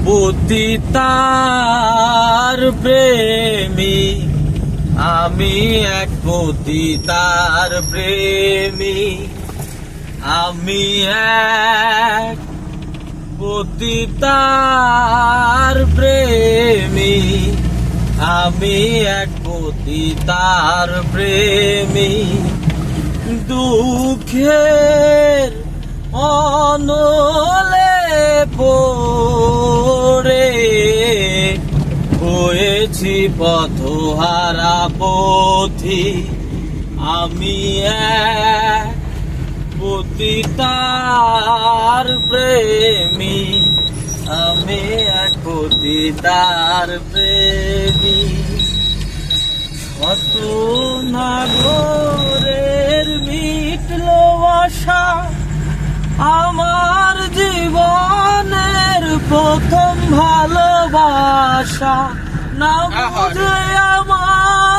পতিতার প্রেমী আমি, এক পতিতার প্রেমী আমি, এক পতিতার প্রেমী আমি, এক পতিতার প্রেমী। দুঃখের অনলে পড়ে হয়েছি পথহারা পথি আমি, এক পতিতার প্রেমী আমি, এক পতিতার প্রেমী। কত নাগরের মিটল আশা, আমার জীবনের প্রথম ভালোবাসা না বুঝে আমার